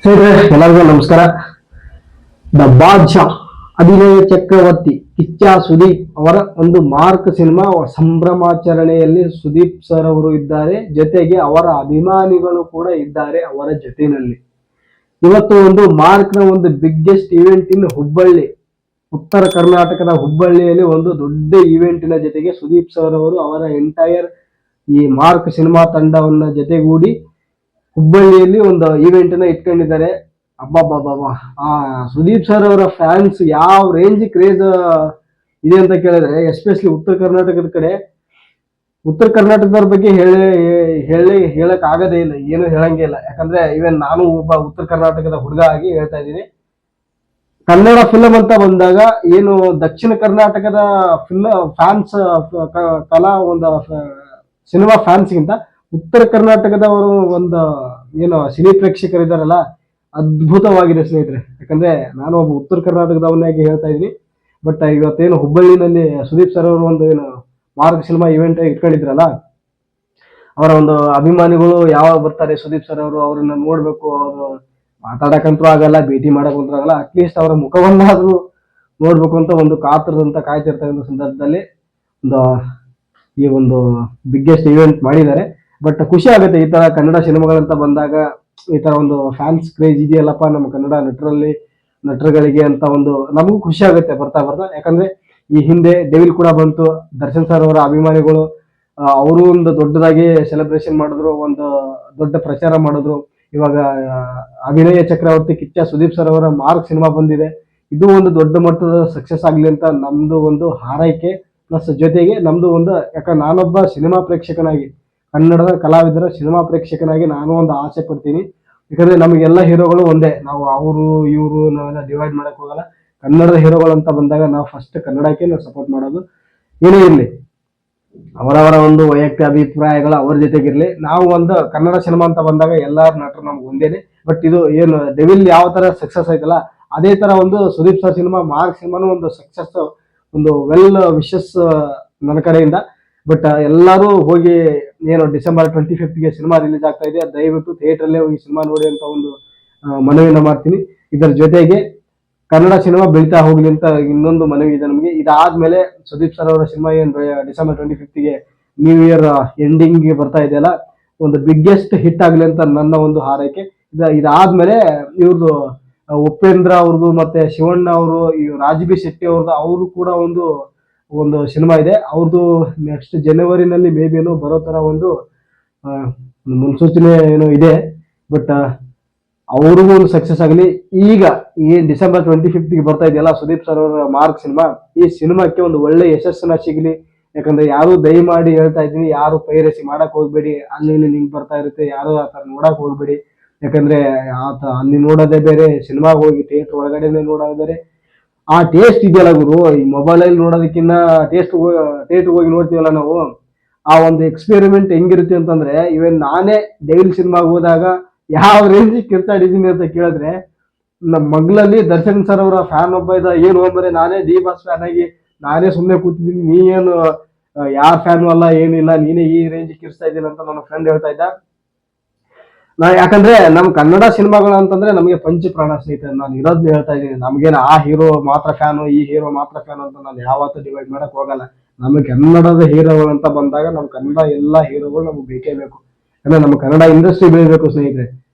ಸ್ನೇಹಿತರೆ ಎಲ್ಲರಿಗೂ ನಮಸ್ಕಾರ. ದ ಬಾದ್ಶಾ ಅಭಿನಯ ಚಕ್ರವರ್ತಿ ಕಿಚ್ಚ ಸುದೀಪ್ ಅವರ ಒಂದು ಮಾರ್ಕ್ ಸಿನಿಮಾ ಸಂಭ್ರಮಾಚರಣೆಯಲ್ಲಿ ಸುದೀಪ್ ಸರ್ ಅವರು ಇದ್ದಾರೆ, ಜೊತೆಗೆ ಅವರ ಅಭಿಮಾನಿಗಳು ಕೂಡ ಇದ್ದಾರೆ ಅವರ ಜೊತೆಯಲ್ಲಿ. ಇವತ್ತು ಒಂದು ಮಾರ್ಕ್ ನ ಒಂದು ಬಿಗ್ಗೆಸ್ಟ್ ಇವೆಂಟ್ ಇನ್ ಹುಬ್ಬಳ್ಳಿ, ಉತ್ತರ ಕರ್ನಾಟಕದ ಹುಬ್ಬಳ್ಳಿಯಲ್ಲಿ ಒಂದು ದೊಡ್ಡ ಇವೆಂಟಿನ ಜೊತೆಗೆ ಸುದೀಪ್ ಸರ್ ಅವರು ಅವರ ಎಂಟೈರ್ ಈ ಮಾರ್ಕ್ ಸಿನಿಮಾ ತಂಡವನ್ನ ಜೊತೆಗೂಡಿ ಹುಬ್ಬಳ್ಳಿಯಲ್ಲಿ ಒಂದು ಇವೆಂಟ್ ನ ಇಟ್ಕೊಂಡಿದ್ದಾರೆ. ಅಬ್ಬಬ್ಬಬ್ಬ, ಆ ಸುದೀಪ್ ಸರ್ ಅವರ ಫ್ಯಾನ್ಸ್ ಯಾವ ರೇಂಜ್ ಕ್ರೇಜ್ ಇದೆ ಅಂತ ಕೇಳಿದ್ರೆ, ಎಸ್ಪೆಷಲಿ ಉತ್ತರ ಕರ್ನಾಟಕದ ಕಡೆ, ಉತ್ತರ ಕರ್ನಾಟಕದವ್ರ ಬಗ್ಗೆ ಹೇಳಕ್ ಆಗದೇ ಇಲ್ಲ, ಏನು ಹೇಳಂಗೇ ಇಲ್ಲ. ಯಾಕಂದ್ರೆ ಇವನ್ ನಾನು ಒಬ್ಬ ಉತ್ತರ ಕರ್ನಾಟಕದ ಹುಡುಗ ಆಗಿ ಹೇಳ್ತಾ ಇದ್ದೀನಿ. ಕನ್ನಡ ಫಿಲಂ ಅಂತ ಬಂದಾಗ ಏನು ದಕ್ಷಿಣ ಕರ್ನಾಟಕದ ಫ್ಯಾನ್ಸ್ ಕಲಾ ಒಂದು ಸಿನಿಮಾ ಫ್ಯಾನ್ಸ್ಗಿಂತ ಉತ್ತರ ಕರ್ನಾಟಕದವರು ಒಂದು ಏನು ಸಿನಿ ಪ್ರೇಕ್ಷಕರಿದ್ದಾರಲ್ಲ, ಅದ್ಭುತವಾಗಿದೆ ಸ್ನೇಹಿತರೆ. ಯಾಕಂದ್ರೆ ನಾನು ಒಬ್ಬ ಉತ್ತರ ಕರ್ನಾಟಕದವನಾಗಿ ಹೇಳ್ತಾ ಇದ್ದೀನಿ. ಬಟ್ ಇವತ್ತೇನು ಹುಬ್ಬಳ್ಳಿನಲ್ಲಿ ಸುದೀಪ್ ಸರ್ ಅವರು ಒಂದು ಏನು ಮಾರ್ಕ್ ಸಿನಿಮಾ ಇವೆಂಟ್ ಇಟ್ಕೊಂಡಿದ್ರಲ್ಲ, ಅವರ ಒಂದು ಅಭಿಮಾನಿಗಳು ಯಾವಾಗ ಬರ್ತಾರೆ ಸುದೀಪ್ ಸರ್ ಅವರು, ಅವ್ರನ್ನ ನೋಡ್ಬೇಕು, ಅವರು ಮಾತಾಡಕಂತೂ ಆಗಲ್ಲ, ಭೇಟಿ ಮಾಡಕ್ಕಂತೂ ಆಗಲ್ಲ, ಅಟ್ಲೀಸ್ಟ್ ಅವರ ಮುಖವನ್ನಾದ್ರೂ ನೋಡ್ಬೇಕು ಅಂತ ಒಂದು ಕಾತರದಂತ ಕಾಯ್ತಿರ್ತಕ್ಕಂಥ ಸಂದರ್ಭದಲ್ಲಿ ಈ ಒಂದು ಬಿಗ್ಗೆಸ್ಟ್ ಇವೆಂಟ್ ಮಾಡಿದ್ದಾರೆ. ಬಟ್ ಖುಷಿ ಆಗುತ್ತೆ ಈ ತರ ಕನ್ನಡ ಸಿನಿಮಾಗಳಂತ ಬಂದಾಗ, ಈ ತರ ಒಂದು ಫ್ಯಾನ್ಸ್ ಕ್ರೇಜ್ ಇದೆಯಲ್ಲಪ್ಪ ನಮ್ಮ ಕನ್ನಡ ನಟರುಗಳಿಗೆ ಅಂತ ಒಂದು ನಮಗೂ ಖುಷಿ ಆಗುತ್ತೆ ಬರ್ತಾ ಬರ್ತಾ. ಯಾಕಂದ್ರೆ ಈ ಹಿಂದೆ ಡೆವಿಲ್ ಕೂಡ ಬಂತು, ದರ್ಶನ್ ಸರ್ ಅವರ ಅಭಿಮಾನಿಗಳು ಅವರು ಒಂದು ದೊಡ್ಡದಾಗಿ ಸೆಲೆಬ್ರೇಷನ್ ಮಾಡಿದ್ರು, ಒಂದು ದೊಡ್ಡ ಪ್ರಚಾರ ಮಾಡಿದ್ರು. ಇವಾಗ ಅಭಿನಯ ಚಕ್ರವರ್ತಿ ಕಿಚ್ಚ ಸುದೀಪ್ ಸರ್ ಅವರ ಮಾರ್ಕ್ ಸಿನಿಮಾ ಬಂದಿದೆ, ಇದು ಒಂದು ದೊಡ್ಡ ಮಟ್ಟದ ಸಕ್ಸಸ್ ಆಗ್ಲಿ ಅಂತ ನಮ್ದು ಒಂದು ಹಾರೈಕೆ. ಪ್ಲಸ್ ಜೊತೆಗೆ ನಮ್ದು ಒಂದು, ಯಾಕಂದ್ರೆ ನಾನೊಬ್ಬ ಸಿನಿಮಾ ಪ್ರೇಕ್ಷಕನಾಗಿ, ಕನ್ನಡದ ಕಲಾವಿದರ ಸಿನಿಮಾ ಪ್ರೇಕ್ಷಕನಾಗಿ ನಾನು ಒಂದು ಆಸೆ ಪಡ್ತೀನಿ. ಯಾಕಂದ್ರೆ ನಮಗೆಲ್ಲ ಹೀರೋಗಳು ಒಂದೇ, ನಾವು ಅವರು ಇವರು ನಾವೆಲ್ಲ ಡಿವೈಡ್ ಮಾಡಕ್ ಹೋಗಲ್ಲ. ಕನ್ನಡದ ಹೀರೋಗಳು ಅಂತ ಬಂದಾಗ ನಾವು ಫಸ್ಟ್ ಕನ್ನಡಕ್ಕೆ ನಾವು ಸಪೋರ್ಟ್ ಮಾಡೋದು. ಏನೇ ಇರಲಿ, ಅವರವರ ಒಂದು ವೈಯಕ್ತಿಕ ಅಭಿಪ್ರಾಯಗಳು ಅವ್ರ ಜೊತೆಗಿರ್ಲಿ, ನಾವು ಒಂದು ಕನ್ನಡ ಸಿನಿಮಾ ಅಂತ ಬಂದಾಗ ಎಲ್ಲಾರ ನಟರು ನಮ್ಗೆ ಒಂದೇನೆ. ಬಟ್ ಇದು ಏನು ಡೆವಿಲ್ ಯಾವ ತರ ಸಕ್ಸಸ್ ಆಯ್ತಲ್ಲ, ಅದೇ ತರ ಒಂದು ಸುದೀಪ್ ಸರ್ ಸಿನಿಮಾ ಮಾರ್ಕ್ ಸಿನಿಮಾನು ಒಂದು ಸಕ್ಸಸ್, ಒಂದು ವೆಲ್ ವಿಶಸ್ ನನ್ನ ಕಡೆಯಿಂದ. ಬಟ್ ಎಲ್ಲರೂ ಹೋಗಿ ಏನು ಡಿಸೆಂಬರ್ 25ಗೆ ಸಿನಿಮಾ ರಿಲೀಸ್ ಆಗ್ತಾ ಇದೆ, ದಯವಿಟ್ಟು ಥಿಯೇಟರ್ಲ್ಲೇ ಹೋಗಿ ಸಿನಿಮಾ ನೋಡಿ ಅಂತ ಒಂದು ಮನವಿನ ಮಾಡ್ತೀನಿ. ಇದರ ಜೊತೆಗೆ ಕನ್ನಡ ಸಿನಿಮಾ ಬೆಳೀತಾ ಹೋಗ್ಲಿ ಅಂತ ಇನ್ನೊಂದು ಮನವಿ ಇದೆ ನಮಗೆ. ಇದಾದ್ಮೇಲೆ ಸುದೀಪ್ ಸರ್ ಅವರ ಸಿನಿಮಾ ಏನು ಡಿಸೆಂಬರ್ 25ಗೆ ನ್ಯೂ ಇಯರ್ ಎಂಡಿಂಗ್ ಬರ್ತಾ ಇದೆಯಲ್ಲ, ಒಂದು ಬಿಗ್ಗೆಸ್ಟ್ ಹಿಟ್ ಆಗ್ಲಿ ಅಂತ ನನ್ನ ಒಂದು ಹಾರೈಕೆ. ಇದಾದ್ಮೇಲೆ ಇವ್ರದ್ದು ಉಪೇಂದ್ರ ಅವ್ರದ್ದು ಮತ್ತೆ ಶಿವಣ್ಣ ಅವರು, ಈ ರಾಜಬಿ ಶೆಟ್ಟಿ ಅವ್ರದ್ದು, ಅವರು ಕೂಡ ಒಂದು ಸಿನಿಮಾ ಇದೆ ಅವ್ರದ್ದು. ನೆಕ್ಸ್ಟ್ ಜನವರಿನಲ್ಲಿ ಮೇ ಬಿ ಏನೋ ಬರೋ ತರ ಒಂದು ಮುನ್ಸೂಚನೆ ಏನೋ ಇದೆ. ಬಟ್ ಅವ್ರಿಗೂ ಒಂದು ಸಕ್ಸಸ್ ಆಗಲಿ. ಈಗ ಈ ಡಿಸೆಂಬರ್ 25ಗೆ ಬರ್ತಾ ಇದೆಯಲ್ಲ ಸುದೀಪ್ ಸರ್ ಅವರ ಮಾರ್ಕ್ ಸಿನಿಮಾ, ಈ ಸಿನಿಮಾಕ್ಕೆ ಒಂದು ಒಳ್ಳೆ ಯಶಸ್ಸನ್ನ ಸಿಗಲಿ. ಯಾಕಂದ್ರೆ ಯಾರು ದಯಮಾಡಿ ಹೇಳ್ತಾ ಇದ್ದೀನಿ, ಯಾರು ಪೈರಸಿ ಮಾಡಕ್ ಹೋಗ್ಬೇಡಿ, ಅಲ್ಲಿ ಇಲ್ಲಿ ಲಿಂಕ್ ಬರ್ತಾ ಇರುತ್ತೆ, ಯಾರು ಆ ತರ ನೋಡಕ್ ಹೋಗ್ಬೇಡಿ. ಯಾಕಂದ್ರೆ ಅಲ್ಲಿ ನೋಡೋದೇ ಬೇರೆ, ಸಿನಿಮಾಗೆ ಹೋಗಿ ಥಿಯೇಟರ್ ಒಳಗಡೆನೆ ನೋಡೋದೇ ಬೇರೆ. ಆ ಟೇಸ್ಟ್ ಇದೆಯಲ್ಲ ಗುರು, ಈ ಮೊಬೈಲಲ್ಲಿ ನೋಡೋದಕ್ಕಿಂತ ಥಿಯೇಟರ್ ಹೋಗಿ ನೋಡ್ತೀವಲ್ಲ ನಾವು, ಆ ಒಂದು ಎಕ್ಸ್ಪೆರಿಮೆಂಟ್ ಹೆಂಗಿರುತ್ತೆ ಅಂತಂದ್ರೆ, ಇವನ್ ನಾನೇ ಡೆವಿಲ್ ಸಿನಿಮಾಗೆ ಹೋದಾಗ ಯಾವ ರೇಂಜ್ ಕಿರ್ಚಾಡಿದೀನಿ ಅಂತ ಕೇಳಿದ್ರೆ, ನಮ್ಮ ಮಗ್ಲಲ್ಲಿ ದರ್ಶನ್ ಸರ್ ಅವರ ಫ್ಯಾನ್ ಒಬ್ಬ ಇದ್ದ, ಏನು ಹೋಗ್ಬರೆ ನಾನೇ ಡಿ ಬಾಸ್ ಫ್ಯಾನ್ ಆಗಿ ನಾನೇ ಸುಮ್ಮನೆ ಕೂತಿದ್ದೀನಿ, ನೀ ಏನು ಯಾರ ಫ್ಯಾನು ಅಲ್ಲ ಏನಿಲ್ಲ, ನೀನೇ ಈ ರೇಂಜ್ ಕಿರ್ಸ್ತಾ ಇದ್ದೀನಿ ಅಂತ ನನ್ನ ಫ್ರೆಂಡ್ ಹೇಳ್ತಾ ಇದ್ದ. ಯಾಕಂದ್ರೆ ನಮ್ ಕನ್ನಡ ಸಿನಿಮಾಗಳು ಅಂತಂದ್ರೆ ನಮಗೆ ಪಂಚ ಪ್ರಾಣ ಸ್ನೇಹಿತರೆ. ನಾನು ಇರೋದ್ನ ಹೇಳ್ತಾ ಇದ್ದೀನಿ, ನಮ್ಗೇನು ಆ ಹೀರೋ ಮಾತ್ರ ಫ್ಯಾನು ಈ ಹೀರೋ ಮಾತ್ರ ಫ್ಯಾನು ಅಂತ ನಾನು ಯಾವತ್ತೂ ಡಿವೈಡ್ ಮಾಡಕ್ ಹೋಗಲ್ಲ. ನಮಗೆ ಕನ್ನಡದ ಹೀರೋಗಳು ಅಂತ ಬಂದಾಗ ನಮ್ ಕನ್ನಡ ಎಲ್ಲಾ ಹೀರೋಗಳು ನಮ್ಗೆ ಬೇಕೇ ಬೇಕು. ಅಂದ್ರೆ ನಮ್ಮ ಕನ್ನಡ ಇಂಡಸ್ಟ್ರಿ ಬೆಳಿಬೇಕು ಸ್ನೇಹಿತರೆ,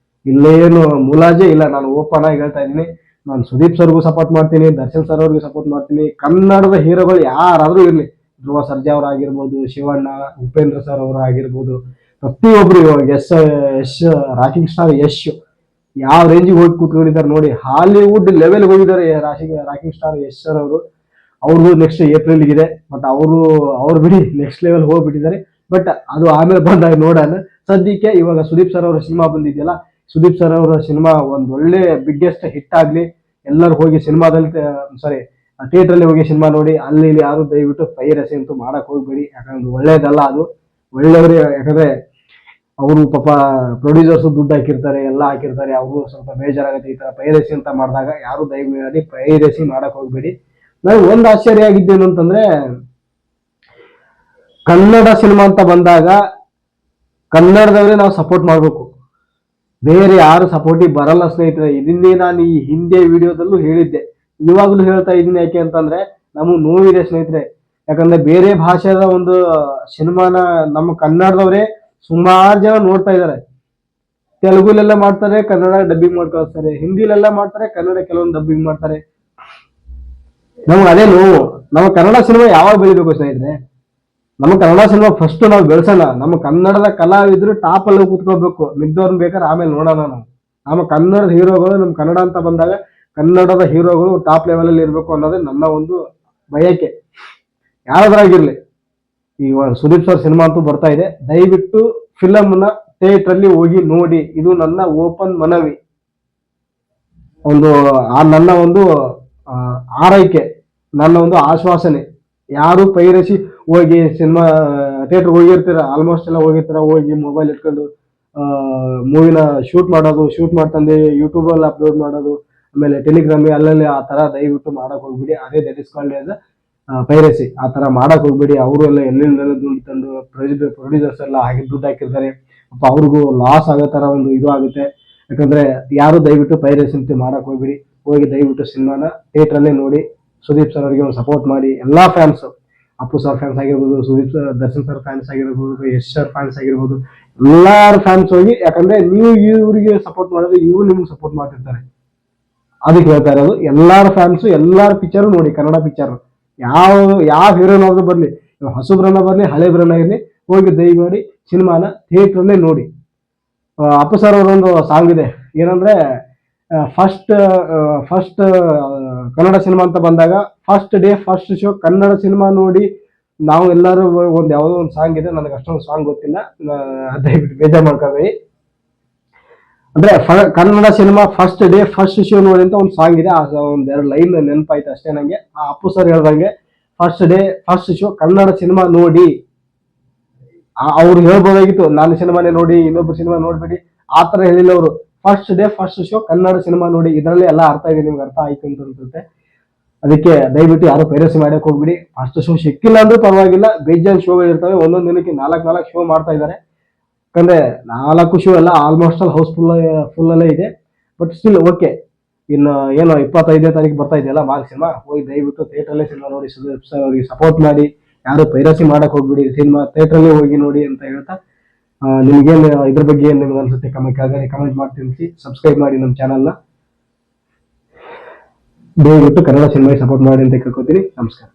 ಇಲ್ಲೇನು ಮುಲಾಜೆ ಇಲ್ಲ. ನಾನು ಓಪನ್ ಆಗಿ ಹೇಳ್ತಾ ಇದ್ದೀನಿ, ನಾನು ಸುದೀಪ್ ಸರ್ಗೂ ಸಪೋರ್ಟ್ ಮಾಡ್ತೀನಿ, ದರ್ಶನ್ ಸರ್ ಅವ್ರಿಗೂ ಸಪೋರ್ಟ್ ಮಾಡ್ತೀನಿ. ಕನ್ನಡದ ಹೀರೋಗಳು ಯಾರಾದ್ರೂ ಇರ್ಲಿ, ಧ್ರುವ ಸರ್ಜಾ ಅವ್ರು ಆಗಿರ್ಬೋದು, ಶಿವಣ್ಣ, ಉಪೇಂದ್ರ ಸರ್ ಅವರು ಆಗಿರ್ಬೋದು, ಪ್ರತಿಯೊಬ್ರು, ಯಶ್ ರಾಕಿಂಗ್ ಸ್ಟಾರ್ ಯಶ್ ಯಾವ ರೇಂಜಿಗೆ ಹೋಗಿ ಕೂತ್ಕೊಂಡಿದ್ದಾರೆ ನೋಡಿ, ಹಾಲಿವುಡ್ ಲೆವೆಲ್ ಹೋಗಿದ್ದಾರೆ ರಾಕಿಂಗ್ ಸ್ಟಾರ್ ಯಶ್ ಸರ್ ಅವರು. ಅವ್ರದ್ದು ನೆಕ್ಸ್ಟ್ ಏಪ್ರಿಲ್ ಇದೆ. ಬಟ್ ಅವ್ರು ಬಿಡಿ ನೆಕ್ಸ್ಟ್ ಲೆವೆಲ್ ಹೋಗ್ಬಿಟ್ಟಿದ್ದಾರೆ. ಬಟ್ ಅದು ಆಮೇಲೆ ಬಂದಾಗ ನೋಡೋಣ. ಸದ್ಯಕ್ಕೆ ಇವಾಗ ಸುದೀಪ್ ಸರ್ ಅವರ ಸಿನಿಮಾ ಬಂದಿದೆಯಲ್ಲ, ಸುದೀಪ್ ಸರ್ ಅವರ ಸಿನಿಮಾ ಒಂದ್ ಒಳ್ಳೆ ಬಿಗ್ಗೆಸ್ಟ್ ಹಿಟ್ ಆಗ್ಲಿ. ಎಲ್ಲರೂ ಹೋಗಿ ಸಿನಿಮಾದಲ್ಲಿ ಥಿಯೇಟರ್ ಅಲ್ಲಿ ಹೋಗಿ ಸಿನಿಮಾ ನೋಡಿ. ಅಲ್ಲಿ ಇಲ್ಲಿ ಯಾರು ದಯವಿಟ್ಟು ಪೈರಸಿ ಅಂತೂ ಮಾಡಕ್ ಹೋಗ್ಬೇಡಿ, ಯಾಕಂದ್ರೆ ಒಳ್ಳೇದಲ್ಲ ಅದು. ಒಳ್ಳೆಯವರು, ಯಾಕಂದ್ರೆ ಅವರು ಪಾಪ ಪ್ರೊಡ್ಯೂಸರ್ಸ್ ದುಡ್ಡು ಹಾಕಿರ್ತಾರೆ, ಎಲ್ಲ ಹಾಕಿರ್ತಾರೆ, ಅವರು ಸ್ವಲ್ಪ ಬೇಜಾರಾಗುತ್ತೆ. ಈ ತರ ಪೈರಸಿ ಅಂತ ಮಾಡಿದಾಗ ಯಾರು ದಯಮಾಡಿ ಪೈರಸಿ ಮಾಡಕ್ ಹೋಗ್ಬೇಡಿ. ನನಗೆ ಒಂದು ಆಶ್ಚರ್ಯ ಆಗಿದ್ದೇನು ಅಂತಂದ್ರೆ, ಕನ್ನಡ ಸಿನಿಮಾ ಅಂತ ಬಂದಾಗ ಕನ್ನಡದವರೇ ನಾವು ಸಪೋರ್ಟ್ ಮಾಡ್ಬೇಕು. ಬೇರೆ ಯಾರು ಸಪೋರ್ಟಿಗೆ ಬರಲ್ಲ ಸ್ನೇಹಿತರೆ. ಇದನ್ನೇ ನಾನು ಈ ಹಿಂದೆ ವಿಡಿಯೋದಲ್ಲೂ ಹೇಳಿದ್ದೆ, ಇವಾಗಲೂ ಹೇಳ್ತಾ ಇದ್ದೀನಿ. ಯಾಕೆ ಅಂತಂದ್ರೆ ನಮಗೆ ನೋವಿದೆ ಸ್ನೇಹಿತರೆ. ಯಾಕಂದ್ರೆ ಬೇರೆ ಭಾಷೆದ ಒಂದು ಸಿನಿಮಾನ ನಮ್ಮ ಕನ್ನಡದವರೇ ಸುಮಾರು ಜನ ನೋಡ್ತಾ ಇದ್ದಾರೆ. ತೆಲುಗುಲೆಲ್ಲ ಮಾಡ್ತಾರೆ, ಕನ್ನಡ ಡಬ್ಬಿಂಗ್ ಮಾಡಿ ಕಳಿಸ್ತಾರೆ. ಹಿಂದಿಲೆಲ್ಲ ಮಾಡ್ತಾರೆ, ಕನ್ನಡ ಕೆಲವೊಂದು ಡಬ್ಬಿಂಗ್ ಮಾಡ್ತಾರೆ. ನಮ್ಗೆ ಅದೇ ನೋವು. ನಮ್ಮ ಕನ್ನಡ ಸಿನಿಮಾ ಯಾವಾಗ ಬೆಳಿಬೇಕು ಸ್ನೇಹಿತರೆ? ನಮ್ಮ ಕನ್ನಡ ಸಿನಿಮಾ ಫಸ್ಟ್ ನಾವು ಬೆಳೆಸೋಣ. ನಮ್ಮ ಕನ್ನಡದ ಕಲಾವಿದ್ರು ಟಾಪ್ ಅಲ್ಲಿ ಕೂತ್ಕೋಬೇಕು. ಮಿಗ್ದವ್ರನ್ನ ಬೇಕಾದ್ರೆ ಆಮೇಲೆ ನೋಡೋಣ. ನಮ್ಮ ಕನ್ನಡದ ಹೀರೋಗಳು, ನಮ್ಮ ಕನ್ನಡ ಅಂತ ಬಂದಾಗ ಕನ್ನಡದ ಹೀರೋಗಳು ಟಾಪ್ ಲೆವೆಲ್ ಅಲ್ಲಿ ಇರಬೇಕು ಅನ್ನೋದೇ ನನ್ನ ಒಂದು ಬಯಕೆ, ಯಾವ್ದಾಗಿರ್ಲಿ. ಈಗ ಸುದೀಪ್ ಸರ್ ಸಿನಿಮಾ ಅಂತೂ ಬರ್ತಾ ಇದೆ. ದಯವಿಟ್ಟು ಫಿಲಮ್ ನ ಥಿಯೇಟರ್ ಅಲ್ಲಿ ಹೋಗಿ ನೋಡಿ. ಇದು ನನ್ನ ಓಪನ್ ಮನವಿ, ನನ್ನ ಒಂದು ಆರೈಕೆ, ನನ್ನ ಒಂದು ಆಶ್ವಾಸನೆ. ಯಾರು ಪೈರಸಿ ಹೋಗಿ ಸಿನಿಮಾ ಥಿಯೇಟರ್ ಹೋಗಿರ್ತೀರ, ಆಲ್ಮೋಸ್ಟ್ ಎಲ್ಲ ಹೋಗಿರ್ತೀರ, ಹೋಗಿ ಮೊಬೈಲ್ ಇಟ್ಕೊಂಡು ಮೂವಿನ ಶೂಟ್ ಮಾಡೋದು, ಶೂಟ್ ಮಾಡ್ತಂದು ಯೂಟ್ಯೂಬ್ ಅಲ್ಲಿ ಅಪ್ಲೋಡ್ ಮಾಡೋದು, ಆಮೇಲೆ ಟೆಲಿಗ್ರಾಮ್ ಅಲ್ಲಲ್ಲಿ ಆ ತರ ದಯವಿಟ್ಟು ಮಾಡಕ್ ಹೋಗ್ಬಿಡಿ. ಅದೇ that is called as piracy. ಆ ತರ ಮಾಡಕ್ ಹೋಗ್ಬಿಡಿ. ಅವರು ಎಲ್ಲ ಎಲ್ಲಿಂದೆಲ್ಲ ದುಡ್ಡು ತಂದು ಪ್ರೊಡ್ಯೂಸರ್ಸ್ ಎಲ್ಲ ಹಾಗೆ ದುಡ್ಡು ಹಾಕಿರ್ತಾರೆ. ಅವ್ರಿಗೂ ಲಾಸ್ ಆಗೋ ತರ ಒಂದು ಇದು ಆಗುತ್ತೆ. ಯಾಕಂದ್ರೆ ಯಾರು ದಯವಿಟ್ಟು ಪೈರಸಿ ಅಂತ ಮಾಡಕ್ ಹೋಗ್ಬಿಡಿ. ಹೋಗಿ ದಯವಿಟ್ಟು ಸಿನಿಮಾನ ಥಿಯೇಟರ್ ಅಲ್ಲೇ ನೋಡಿ. ಸುದೀಪ್ ಸರ್ ಅವರಿಗೆ ಒಂದು ಸಪೋರ್ಟ್ ಮಾಡಿ. ಎಲ್ಲಾ ಫ್ಯಾನ್ಸ್, ಅಪ್ಪು ಸರ್ ಫ್ಯಾನ್ಸ್ ಆಗಿರ್ಬೋದು, ಸುದೀಪ್ ದರ್ಶನ್ ಸರ್ ಫ್ಯಾನ್ಸ್ ಆಗಿರ್ಬೋದು, ಯಶ್ ಸರ್ ಫ್ಯಾನ್ಸ್ ಆಗಿರ್ಬೋದು, ಎಲ್ಲಾರ ಫ್ಯಾನ್ಸ್ ಹೋಗಿ. ಯಾಕಂದ್ರೆ ನೀವು ಇವರಿಗೆ ಸಪೋರ್ಟ್ ಮಾಡಿದ್ರೆ ಇವ್ರು ನಿಮ್ಗೆ ಸಪೋರ್ಟ್ ಮಾಡ್ತಿರ್ತಾರೆ. ಅದಕ್ಕೆ ಹೇಳ್ತಾ ಇರೋದು, ಎಲ್ಲಾರ ಫ್ಯಾನ್ಸ್ ಎಲ್ಲಾರ ಪಿಕ್ಚರ್ ನೋಡಿ. ಕನ್ನಡ ಪಿಕ್ಚರ್ ಯಾವ ಯಾವ ಹೀರೋನಾದ್ರೂ ಬರ್ಲಿ, ಹೊಸಬ್ರನ್ನ ಬರ್ಲಿ, ಹಳೆ ಬ್ರನ್ನ ಇರಲಿ, ಹೋಗಿ ದಯಮಾಡಿ ಸಿನಿಮಾನ ಥಿಯೇಟರ್ ಅಲ್ಲೇ ನೋಡಿ. ಅಪ್ಪು ಸರ್ ಅವರೊಂದು ಸಾಂಗ್ ಇದೆ, ಏನಂದ್ರೆ ಫಸ್ಟ್ ಫಸ್ಟ್ ಕನ್ನಡ ಸಿನಿಮಾ ಅಂತ ಬಂದಾಗ first day first show Kannada cinema ನೋಡಿ. ನಾವು ಎಲ್ಲರೂ ಒಂದು ಯಾವುದೋ ಒಂದು ಸಾಂಗ್ ಇದೆ, ನನಗೆ ಅಷ್ಟೊಂದು ಸಾಂಗ್ ಗೊತ್ತಿಲ್ಲ, ದಯವಿಟ್ಟು ಬೇಜಾರು ಮಾಡ್ಕೋಬೇಡಿ. ಅಂದ್ರೆ Kannada cinema first day first show ನೋಡಿ ಅಂತ ಒಂದು ಸಾಂಗ್ ಇದೆ. ಒಂದೆರಡು ಲೈನ್ ನೆನಪಾಯ್ತು ಅಷ್ಟೇ ನಂಗೆ. ಆ ಅಪ್ಪು ಸರ್ ಹೇಳ್ದಂಗೆ first day first show Kannada cinema ನೋಡಿ. ಅವ್ರು ಹೇಳ್ಬೋದಾಗಿತ್ತು ನಾನು ಸಿನಿಮಾನೇ ನೋಡಿ, ಇನ್ನೊಬ್ರು ಸಿನಿಮಾ ನೋಡ್ಬೇಡಿ, ಆ ತರ ಹೇಳಿಲ್ಲ ಅವರು. First day first show Kannada cinema ನೋಡಿ. ಇದರಲ್ಲಿ ಎಲ್ಲ ಅರ್ಥ ಇದೆ, ನಿಮ್ಗೆ ಅರ್ಥ ಆಯ್ತು ಅಂತ ಅನ್ಸುತ್ತೆ. ಅದಕ್ಕೆ ದಯವಿಟ್ಟು ಯಾರು ಪೈರಸಿ ಮಾಡಕ್ ಹೋಗ್ಬಿಡಿ. ಫಸ್ಟ್ ಶೋ ಸಿಕ್ಕಿಲ್ಲ ಅಂದ್ರೂ ಪರವಾಗಿಲ್ಲ, ಬೇಜಾನ್ ಶೋಗಳು ಇರ್ತವೆ. ಒಂದೊಂದು ದಿನಕ್ಕೆ 4 ಶೋ ಮಾಡ್ತಾ ಇದ್ದಾರೆ. ಯಾಕಂದ್ರೆ 4 ಶೋ ಎಲ್ಲ ಆಲ್ಮೋಸ್ಟ್ ಆಲ್ ಫುಲ್ ಅಲ್ಲೇ ಇದೆ. But still okay. ಇನ್ನು ಏನೋ 25ನೇ ತಾರೀಕು ಬರ್ತಾ ಇದೆಯಲ್ಲ ಮಾರ್ಕ್ ಸಿನಿಮಾ, ಹೋಗಿ ದಯವಿಟ್ಟು ಥಿಯೇಟರ್ ಅಲ್ಲೇ ಸಿನಿಮಾ ನೋಡಿ. ಸುದೀಪ್ ಸರ್ ಅವರಿಗೆ ಸಪೋರ್ಟ್ ಮಾಡಿ. ಯಾರು ಪೈರಸಿ ಮಾಡಕ್ ಹೋಗ್ಬಿಡಿ, ಸಿನಿಮಾ ಥಿಯೇಟರ್ ಅಲ್ಲೇ ಹೋಗಿ ನೋಡಿ ಅಂತ ಹೇಳ್ತಾ, ನಿಮ್ಗೇನು ಇದ್ರ ಬಗ್ಗೆ ಏನ್ ನಿಮ್ಗೆ ಅನ್ಸುತ್ತೆ ಕಮೆಂಟ್ ಮಾಡಿ ತಿಳಿಸಿ. ಸಬ್ಸ್ಕ್ರೈಬ್ ಮಾಡಿ ನಮ್ಮ ಚಾನಲ್ನ. ದಯವಿಟ್ಟು ಕನ್ನಡ ಸಿನಿಮಾಗೆ ಸಪೋರ್ಟ್ ಮಾಡಿ ಅಂತ ಕೇಳ್ಕೊತೀನಿ. ನಮಸ್ಕಾರ.